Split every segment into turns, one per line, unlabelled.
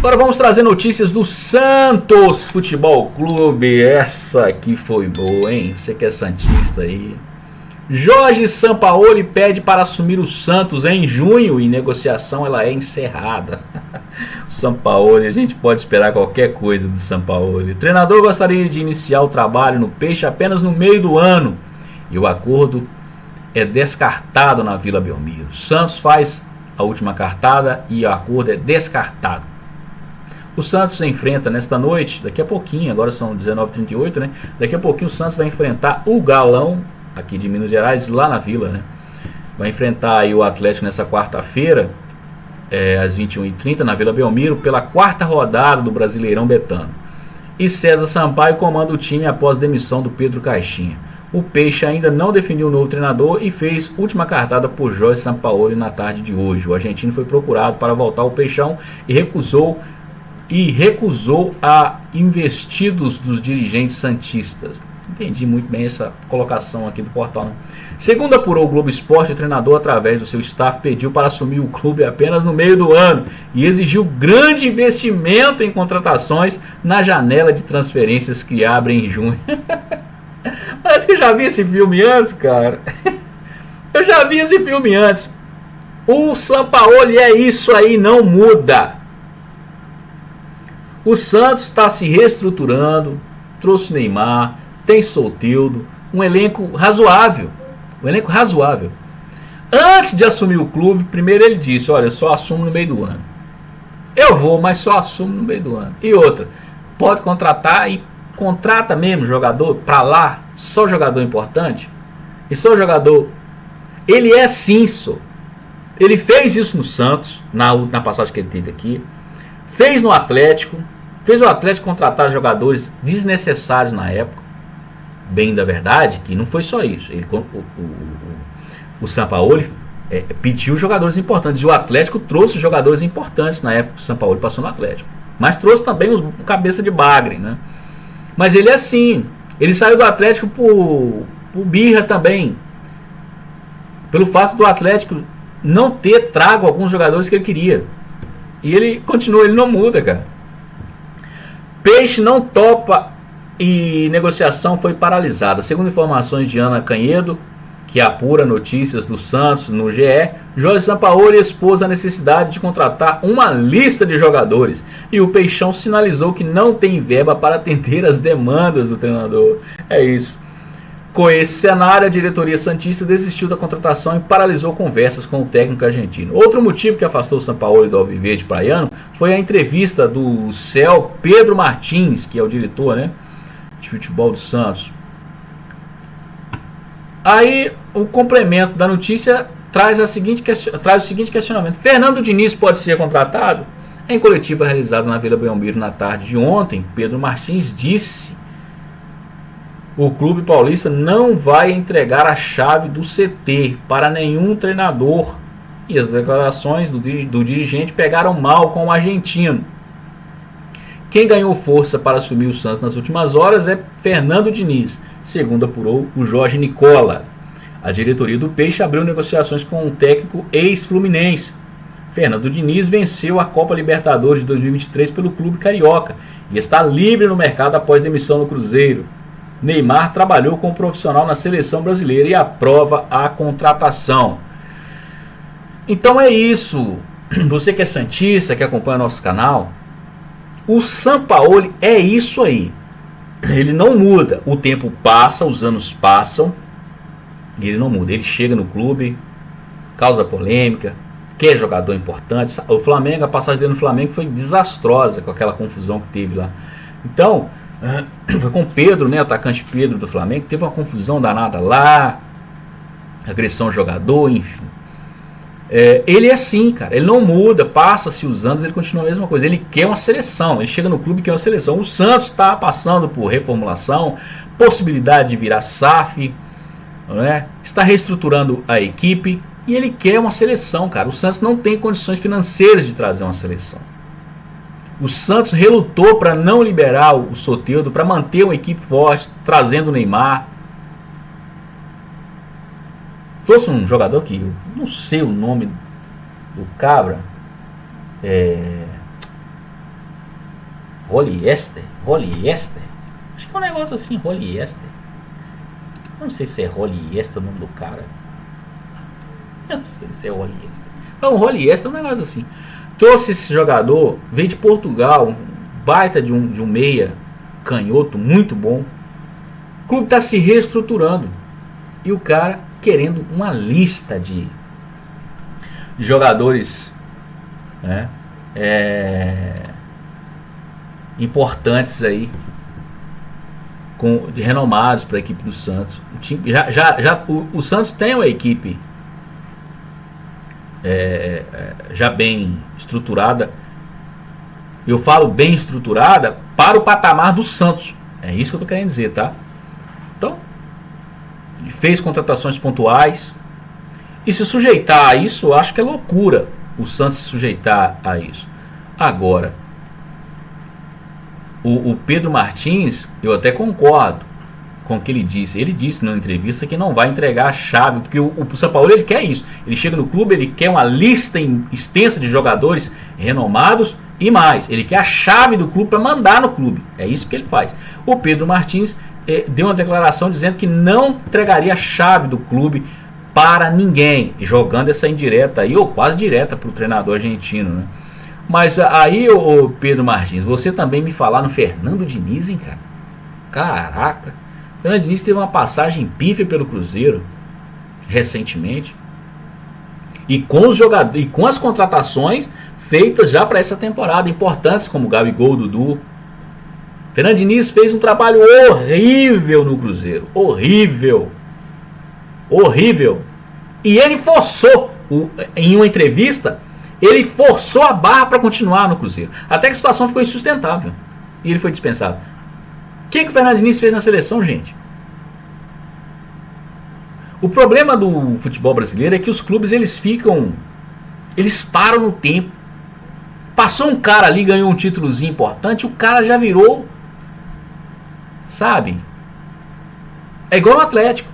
Agora vamos trazer notícias do Santos Futebol Clube. Essa aqui foi boa, hein? Você que é santista aí. Jorge Sampaoli pede para assumir o Santos em junho e negociação ela é encerrada. O Sampaoli, a gente pode esperar qualquer coisa do Sampaoli. O treinador gostaria de iniciar o trabalho no Peixe apenas no meio do ano e o acordo é descartado na Vila Belmiro. O Santos faz a última cartada e o acordo é descartado. O Santos se enfrenta nesta noite, daqui a pouquinho, agora são 19h38, né? Daqui a pouquinho o Santos vai enfrentar o Galão, aqui de Minas Gerais, lá na Vila, né? Vai enfrentar aí o Atlético nessa quarta-feira, às 21h30, na Vila Belmiro, pela quarta rodada do Brasileirão Betano. E César Sampaio comanda o time após demissão do Pedro Caixinha. O Peixe ainda não definiu o novo treinador e fez última cartada por Jorge Sampaoli na tarde de hoje. O argentino foi procurado para voltar ao Peixão e recusou a investidos dos dirigentes santistas. Entendi muito bem essa colocação aqui do portal, né? Segundo apurou o Globo Esporte, o treinador, através do seu staff, pediu para assumir o clube apenas no meio do ano e exigiu grande investimento em contratações na janela de transferências que abre em junho. Parece que eu já vi esse filme antes, cara. Eu já vi esse filme antes. O Sampaoli é isso aí, não muda. O Santos está se reestruturando, trouxe Neymar, tem Soteldo, um elenco razoável. Antes de assumir o clube, primeiro ele disse, olha, eu só assumo no meio do ano. Eu vou, mas só assumo no meio do ano. E outra, pode contratar e contrata mesmo jogador pra lá, só jogador importante. E só jogador... Ele é sim, ele fez isso no Santos, na passagem que ele teve aqui. Fez no Atlético. Fez o Atlético contratar jogadores desnecessários na época. Bem da verdade, que não foi só isso. O Sampaoli pediu jogadores importantes. E o Atlético trouxe jogadores importantes na época que o Sampaoli passou no Atlético. Mas trouxe também os cabeça de bagre, né? Mas ele é assim. Ele saiu do Atlético por birra também. Pelo fato do Atlético não ter trago alguns jogadores que ele queria. E ele continua, ele não muda, cara. Peixe não topa e negociação foi paralisada. Segundo informações de Ana Canhedo, que apura notícias do Santos no GE, Jorge Sampaoli expôs a necessidade de contratar uma lista de jogadores. E o Peixão sinalizou que não tem verba para atender as demandas do treinador. É isso. Com esse cenário, a diretoria santista desistiu da contratação e paralisou conversas com o técnico argentino. Outro motivo que afastou o Sampaoli do Alviverde Praiano foi a entrevista do CEL Pedro Martins, que é o diretor, né, de futebol do Santos. Aí o complemento da notícia traz o seguinte questionamento: Fernando Diniz pode ser contratado? Em coletiva realizada na Vila Belmiro na tarde de ontem, Pedro Martins disse: o clube paulista não vai entregar a chave do CT para nenhum treinador. E as declarações do dirigente pegaram mal com o argentino. Quem ganhou força para assumir o Santos nas últimas horas é Fernando Diniz, segundo apurou o Jorge Nicola. A diretoria do Peixe abriu negociações com um técnico ex-fluminense. Fernando Diniz venceu a Copa Libertadores de 2023 pelo clube carioca e está livre no mercado após demissão no Cruzeiro. Neymar trabalhou como profissional na seleção brasileira e aprova a contratação. Então é isso. Você que é santista, que acompanha nosso canal, o Sampaoli é isso aí. Ele não muda. O tempo passa, os anos passam e ele não muda. Ele chega no clube, causa polêmica, quer jogador importante. O Flamengo, a passagem dele no Flamengo foi desastrosa com aquela confusão que teve lá. Então, foi com o Pedro, né, o atacante Pedro do Flamengo, teve uma confusão danada lá, agressão ao jogador, enfim. Ele é assim, cara, ele não muda, passa-se os anos, ele continua a mesma coisa. Ele quer uma seleção, ele chega no clube e quer uma seleção. O Santos está passando por reformulação, possibilidade de virar SAF, né? Está reestruturando a equipe e ele quer uma seleção, cara. O Santos não tem condições financeiras de trazer uma seleção. O Santos relutou para não liberar o Soteldo, para manter uma equipe forte, trazendo o Neymar. Trouxe um jogador que eu não sei o nome do cabra. Roliester. Acho que é um negócio assim, Roliester. Não sei se é Roliester o nome do cara. Não sei se é Roliester. Não, Roliester é um negócio assim. Trouxe esse jogador, veio de Portugal, um baita de um meia canhoto, muito bom. O clube está se reestruturando. E o cara querendo uma lista de jogadores, né, importantes aí, renomados para a equipe do Santos. O Santos tem uma equipe já bem estruturada. Eu falo bem estruturada para o patamar do Santos. É isso que eu estou querendo dizer, tá? Então, ele fez contratações pontuais. E se sujeitar a isso, eu acho que é loucura o Santos se sujeitar a isso. Agora, o Pedro Martins, eu até concordo com o que ele disse. Ele disse numa entrevista que não vai entregar a chave, porque o São Paulo ele quer isso. Ele chega no clube, ele quer uma lista extensa de jogadores renomados e mais. Ele quer a chave do clube para mandar no clube. É isso que ele faz. O Pedro Martins deu uma declaração dizendo que não entregaria a chave do clube para ninguém, jogando essa indireta aí, ou quase direta para o treinador argentino, né? Mas aí, o Pedro Martins, você também me falar no Fernando Diniz, hein, cara? Caraca, o Fernando Diniz teve uma passagem pífia pelo Cruzeiro recentemente, e com os jogadores, e com as contratações feitas já para essa temporada, importantes como o Gabigol, o Dudu. Fernando Diniz fez um trabalho horrível no Cruzeiro, horrível. E ele forçou, em uma entrevista, ele forçou a barra para continuar no Cruzeiro. Até que a situação ficou insustentável. E ele foi dispensado. O que o Fernando Diniz fez na seleção, gente? O problema do futebol brasileiro é que os clubes, eles param no tempo. Passou um cara ali, ganhou um títulozinho importante, o cara já virou, sabe? É igual no Atlético.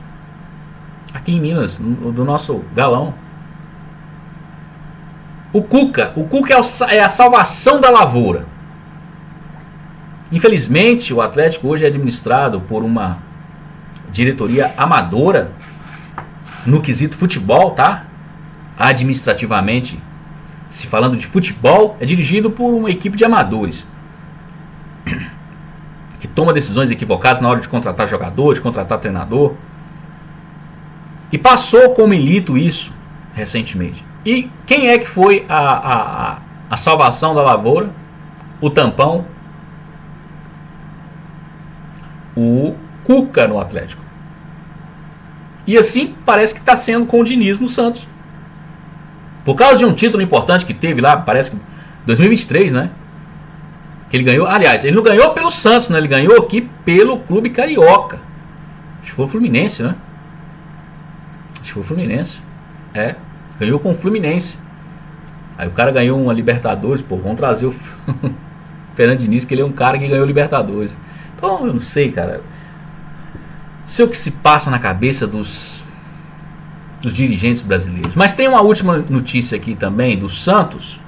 Aqui em Minas, do nosso galão. O Cuca é a salvação da lavoura. Infelizmente, o Atlético hoje é administrado por uma diretoria amadora no quesito futebol, tá? Administrativamente, se falando de futebol, é dirigido por uma equipe de amadores que toma decisões equivocadas na hora de contratar jogador, de contratar treinador. E passou com o Milito isso recentemente. E quem é que foi a salvação da lavoura? O tampão? O Cuca no Atlético. E assim parece que está sendo com o Diniz no Santos. Por causa de um título importante que teve lá, parece que 2023, né? Que ele ganhou. Aliás, ele não ganhou pelo Santos, né? Ele ganhou aqui pelo Clube Carioca. Acho que foi o Fluminense, né? Ganhou com o Fluminense. Aí o cara ganhou uma Libertadores. Pô, vamos trazer o Fernando Diniz, que ele é um cara que ganhou Libertadores. Então, eu não sei, cara. Sei o que se passa na cabeça dos dirigentes brasileiros. Mas tem uma última notícia aqui também do Santos.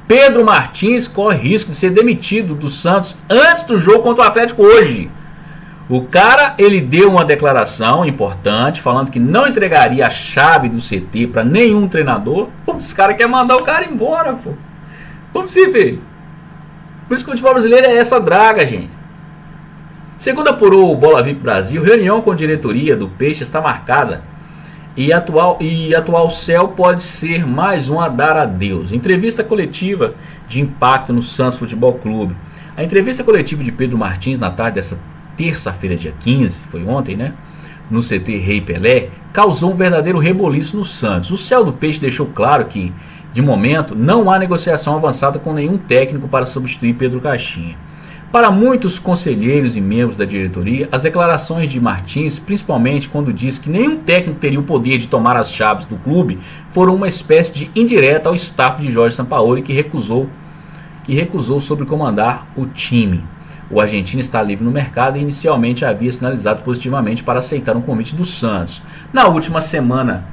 Pedro Martins corre risco de ser demitido do Santos antes do jogo contra o Atlético hoje. O cara, ele deu uma declaração importante, falando que não entregaria a chave do CT para nenhum treinador. Pô, esse cara quer mandar o cara embora, pô. Como você vê? Por isso que o futebol brasileiro é essa draga, gente. Segundo apurou o Bola VIP Brasil, reunião com a diretoria do Peixe está marcada e atual céu pode ser mais um a dar adeus. Entrevista coletiva de impacto no Santos Futebol Clube. A entrevista coletiva de Pedro Martins na tarde dessa terça-feira, dia 15, foi ontem, né? No CT Rei Pelé, causou um verdadeiro reboliço no Santos. O céu do Peixe deixou claro que, de momento, não há negociação avançada com nenhum técnico para substituir Pedro Caixinha. Para muitos conselheiros e membros da diretoria, as declarações de Martins, principalmente quando diz que nenhum técnico teria o poder de tomar as chaves do clube, foram uma espécie de indireta ao staff de Jorge Sampaoli, que recusou sobrecomandar o time. O argentino está livre no mercado e inicialmente havia sinalizado positivamente para aceitar um convite do Santos. Na última segunda,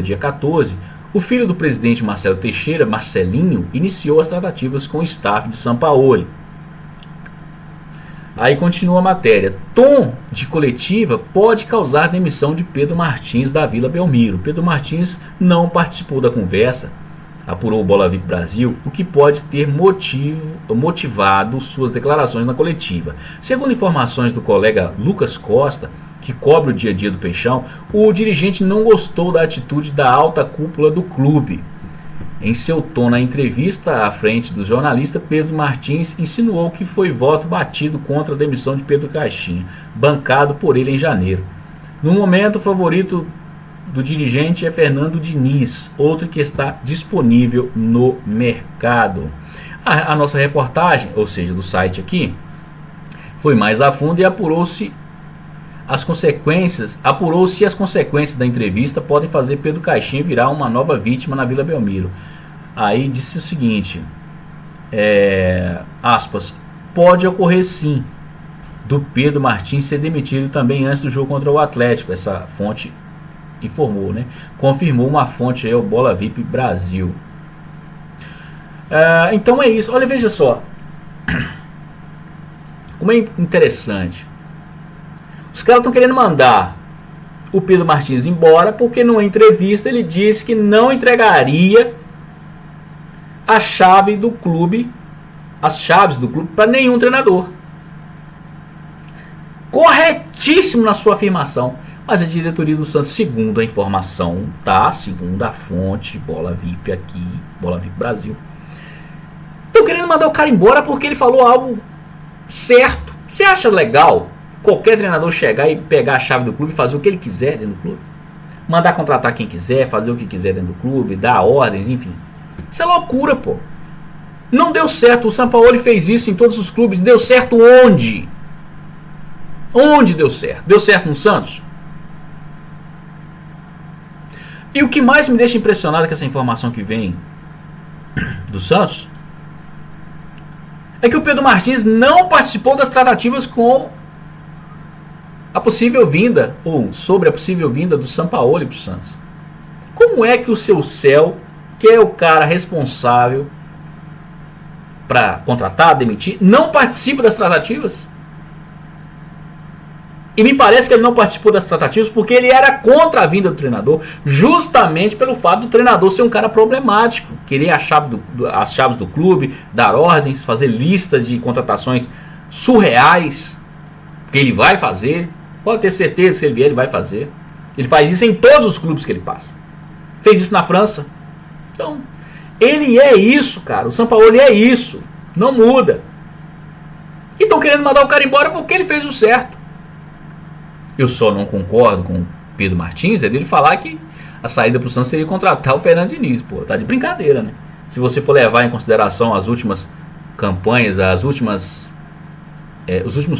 dia 14, O filho do presidente Marcelo Teixeira, Marcelinho, iniciou as tratativas com o staff de Sampaoli. Aí continua a matéria. Tom de coletiva pode causar demissão de Pedro Martins da Vila Belmiro. Pedro Martins não participou da conversa, apurou o Bola VIP Brasil, o que pode ter motivado suas declarações na coletiva. Segundo informações do colega Lucas Costa, que cobre o dia a dia do Peixão, o dirigente não gostou da atitude da alta cúpula do clube. Em seu tom na entrevista à frente do jornalista, Pedro Martins insinuou que foi voto batido contra a demissão de Pedro Caixinha, bancado por ele em janeiro. No momento, o favorito do dirigente é Fernando Diniz, outro que está disponível no mercado. A nossa reportagem, ou seja, do site aqui, foi mais a fundo e apurou-se as consequências da entrevista podem fazer Pedro Caixinha virar uma nova vítima na Vila Belmiro. Aí disse o seguinte, aspas, pode ocorrer sim do Pedro Martins ser demitido também antes do jogo contra o Atlético. Essa fonte informou, né? Confirmou uma fonte aí, o Bola VIP Brasil. Então é isso. Olha, veja só como é interessante. Os caras estão querendo mandar o Pedro Martins embora porque numa entrevista ele disse que não entregaria a chave do clube, as chaves do clube para nenhum treinador. Corretíssimo na sua afirmação. Mas a diretoria do Santos, segundo a informação, segundo a fonte, Bola VIP aqui, Bola VIP Brasil, estão querendo mandar o cara embora porque ele falou algo certo. Você acha legal qualquer treinador chegar e pegar a chave do clube e fazer o que ele quiser dentro do clube? Mandar contratar quem quiser, fazer o que quiser dentro do clube, dar ordens, enfim. Isso é loucura, pô. Não deu certo. O Sampaoli fez isso em todos os clubes. Deu certo onde? Onde deu certo? Deu certo no Santos? E o que mais me deixa impressionado com essa informação que vem do Santos é que o Pedro Martins não participou das tratativas com a possível vinda, ou sobre a possível vinda do Sampaoli para o Santos. Como é que o seu Céu, que é o cara responsável para contratar, demitir, não participa das tratativas? E me parece que ele não participou das tratativas porque ele era contra a vinda do treinador, justamente pelo fato do treinador ser um cara problemático, querer as chaves do clube, dar ordens, fazer listas de contratações surreais, que ele vai fazer. Pode ter certeza que se ele vier, ele vai fazer. Ele faz isso em todos os clubes que ele passa. Fez isso na França. Então, ele é isso, cara. O Sampaoli é isso. Não muda. E estão querendo mandar o cara embora porque ele fez o certo. Eu só não concordo com o Pedro Martins é dele falar que a saída para o Santos seria contratar o Fernando Diniz. Pô, tá de brincadeira, né? Se você for levar em consideração as últimas campanhas, os últimos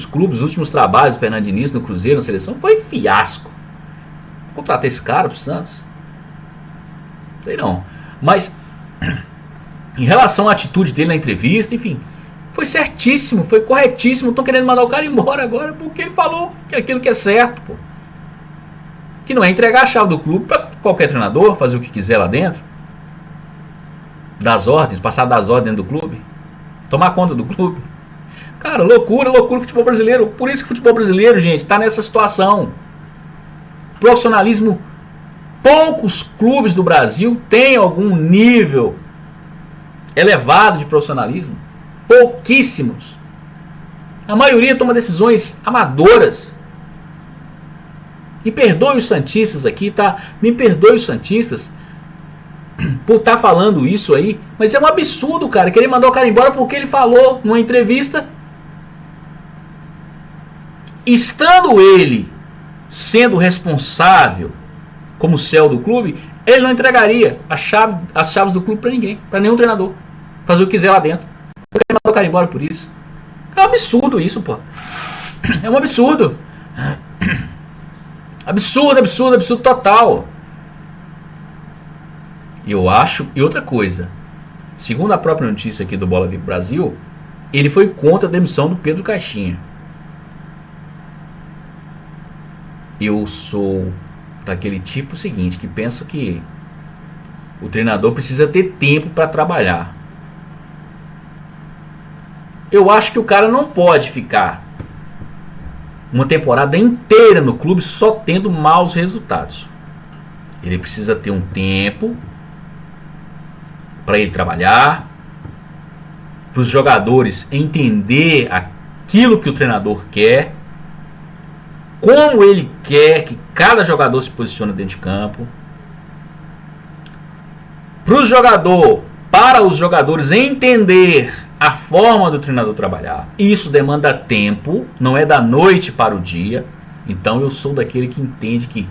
clubes, os últimos trabalhos do Fernando Diniz no Cruzeiro, na seleção, foi fiasco. Contratar esse cara pro Santos? Sei não. Mas em relação à atitude dele na entrevista, enfim, foi certíssimo, foi corretíssimo. Estão querendo mandar o cara embora agora porque ele falou que aquilo que é certo, pô. Que não é entregar a chave do clube para qualquer treinador, fazer o que quiser lá dentro, das ordens, passar das ordens dentro do clube, tomar conta do clube. Cara, loucura o futebol brasileiro. Por isso que o futebol brasileiro, gente, está nessa situação. Profissionalismo. Poucos clubes do Brasil têm algum nível elevado de profissionalismo. Pouquíssimos. A maioria toma decisões amadoras. Me perdoe os santistas aqui, tá? Me perdoe os santistas por estar falando isso aí. Mas é um absurdo, cara. Querer mandar o cara embora porque ele falou numa entrevista, estando ele sendo responsável como céu do clube, ele não entregaria as chaves do clube para ninguém, para nenhum treinador, fazer o que quiser lá dentro. Eu quero mandar o cara embora por isso. É um absurdo isso, pô. É um absurdo. Absurdo total. E eu acho, e outra coisa, segundo a própria notícia aqui do Bola VIP Brasil, ele foi contra a demissão do Pedro Caixinha. Eu sou daquele tipo seguinte, que pensa que O treinador precisa ter tempo para trabalhar. Eu acho que o cara não pode ficar uma temporada inteira no clube só tendo maus resultados. Ele precisa ter um tempo para ele trabalhar, para os jogadores entender aquilo que o treinador quer, como ele quer que cada jogador se posicione dentro de campo, para os jogadores entender a forma do treinador trabalhar. Isso demanda tempo, não é da noite para o dia. Então eu sou daquele que entende que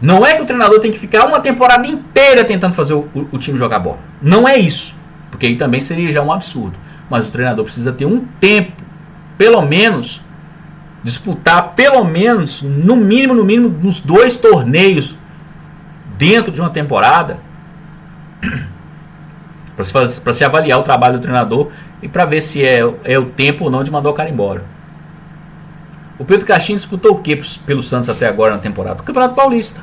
não é que o treinador tem que ficar uma temporada inteira tentando fazer o time jogar bola. Não é isso, porque aí também seria já um absurdo. Mas o treinador precisa ter um tempo, pelo menos, disputar pelo menos, no mínimo, uns 2 torneios dentro de uma temporada, para se avaliar o trabalho do treinador e para ver se é o tempo ou não de mandar o cara embora. O Pedro Caixinha disputou o que pelo Santos até agora na temporada? O Campeonato Paulista.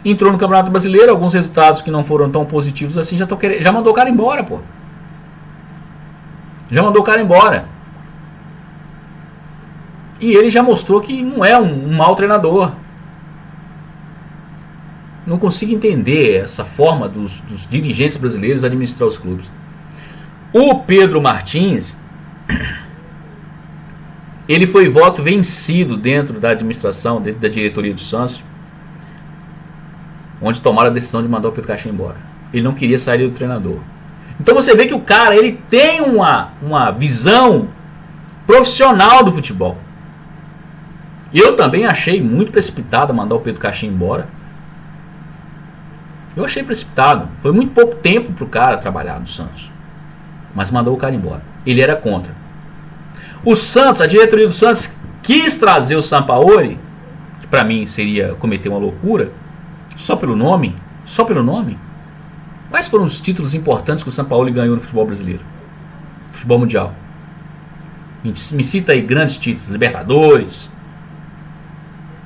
Entrou no Campeonato Brasileiro, alguns resultados que não foram tão positivos assim, já mandou o cara embora, pô. Já mandou o cara embora. E ele já mostrou que não é um mau treinador. Não consigo entender essa forma dos dirigentes brasileiros administrar os clubes. O Pedro Martins, ele foi voto vencido dentro da administração, dentro da diretoria do Santos, onde tomaram a decisão de mandar o Pedro Caixinha embora. Ele não queria sair do treinador. Então você vê que o cara, ele tem uma visão profissional do futebol. Eu também achei muito precipitado mandar o Pedro Caixinha embora. Eu achei precipitado. Foi muito pouco tempo para o cara trabalhar no Santos. Mas mandou o cara embora. Ele era contra. O Santos, a diretoria do Santos, quis trazer o Sampaoli, que para mim seria cometer uma loucura, só pelo nome. Só pelo nome. Quais foram os títulos importantes que o Sampaoli ganhou no futebol brasileiro? Futebol mundial. Me cita aí grandes títulos. Libertadores.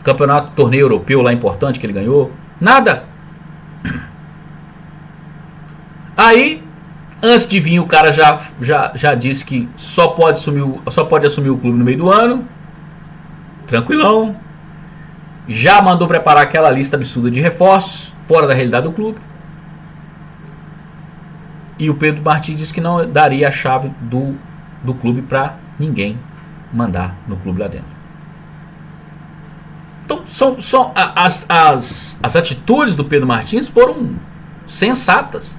Campeonato, torneio europeu lá importante que ele ganhou. Nada. Aí, antes de vir, o cara já disse que só pode assumir o clube no meio do ano. Tranquilão. Já mandou preparar aquela lista absurda de reforços, fora da realidade do clube. E o Pedro Martins disse que não daria a chave do clube para ninguém mandar no clube lá dentro. Então, as atitudes do Pedro Martins foram sensatas.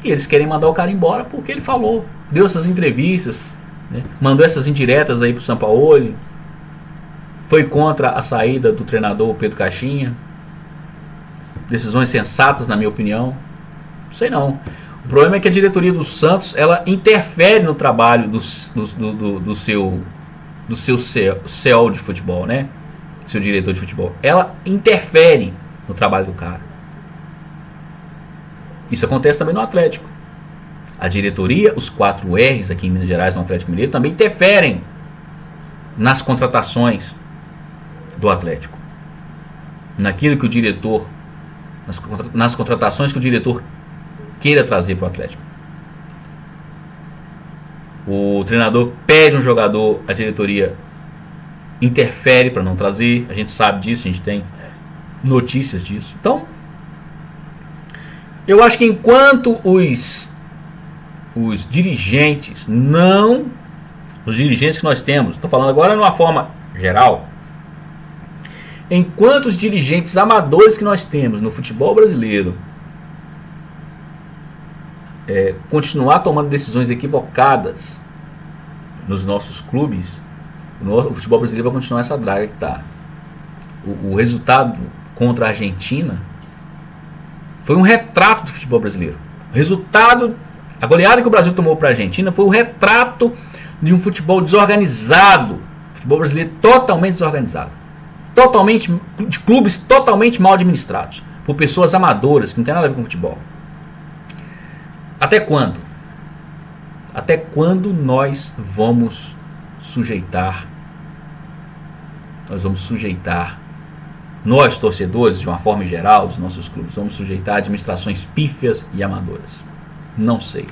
E eles querem mandar o cara embora porque ele falou, deu essas entrevistas, né, mandou essas indiretas aí pro Sampaoli, foi contra a saída do treinador Pedro Caixinha. Decisões sensatas, na minha opinião. Não sei não. O problema é que a diretoria do Santos, ela interfere no trabalho do seu CEO de futebol, né? Seu diretor de futebol. Ela interfere no trabalho do cara. Isso acontece também no Atlético. A diretoria, os 4 R's aqui em Minas Gerais, no Atlético Mineiro, também interferem nas contratações do Atlético. Naquilo que o diretor, nas contratações que o diretor queira trazer para o Atlético. O treinador pede um jogador, a diretoria interfere para não trazer. A gente sabe disso, a gente tem notícias disso. Então, eu acho que enquanto os dirigentes os dirigentes que nós temos, estou falando agora de uma forma geral, enquanto os dirigentes amadores que nós temos no futebol brasileiro continuar tomando decisões equivocadas nos nossos clubes, o futebol brasileiro vai continuar essa draga que está. O resultado contra a Argentina foi um retrato do futebol brasileiro. O resultado, a goleada que o Brasil tomou para a Argentina foi o retrato de um futebol desorganizado. O futebol brasileiro totalmente desorganizado. De clubes totalmente mal administrados. Por pessoas amadoras, que não tem nada a ver com futebol. Até quando? Até quando nós vamos sujeitar nós torcedores, de uma forma geral, dos nossos clubes, vamos sujeitar a administrações pífias e amadoras? Não sei.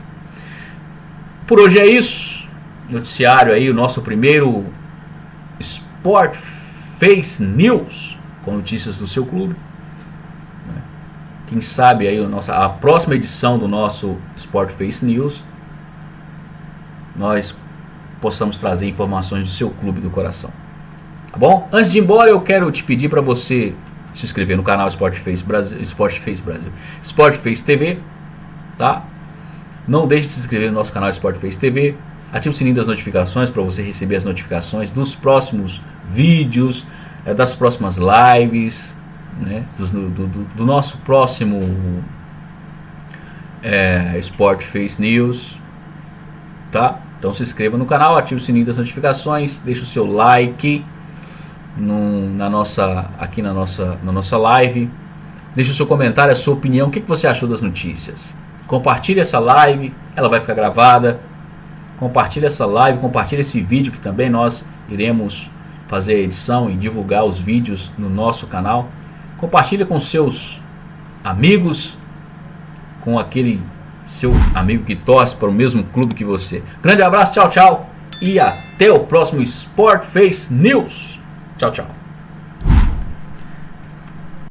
Por hoje é isso. Noticiário aí, o nosso primeiro Sport Face News, com notícias do seu clube. Quem sabe aí a próxima edição do nosso Sport Face News, nós possamos trazer informações do seu clube do coração. Tá bom? Antes de ir embora, eu quero te pedir para você se inscrever no canal Sport Face Brasil, Sport Face TV, tá? Não deixe de se inscrever no nosso canal Sport Face TV. Ative o sininho das notificações para você receber as notificações dos próximos vídeos, das próximas lives, né? Do nosso próximo Sport Face News, tá? Então se inscreva no canal, ative o sininho das notificações, deixe o seu like aqui na nossa live, deixe o seu comentário, a sua opinião, o que você achou das notícias. Compartilhe essa live, ela vai ficar gravada. Compartilhe essa live, compartilhe esse vídeo, que também nós iremos fazer a edição e divulgar os vídeos no nosso canal. Compartilhe com seus amigos, com aquele seu amigo que torce para o mesmo clube que você. Grande abraço, tchau, tchau, e até o próximo Sport Face News. Tchau, tchau.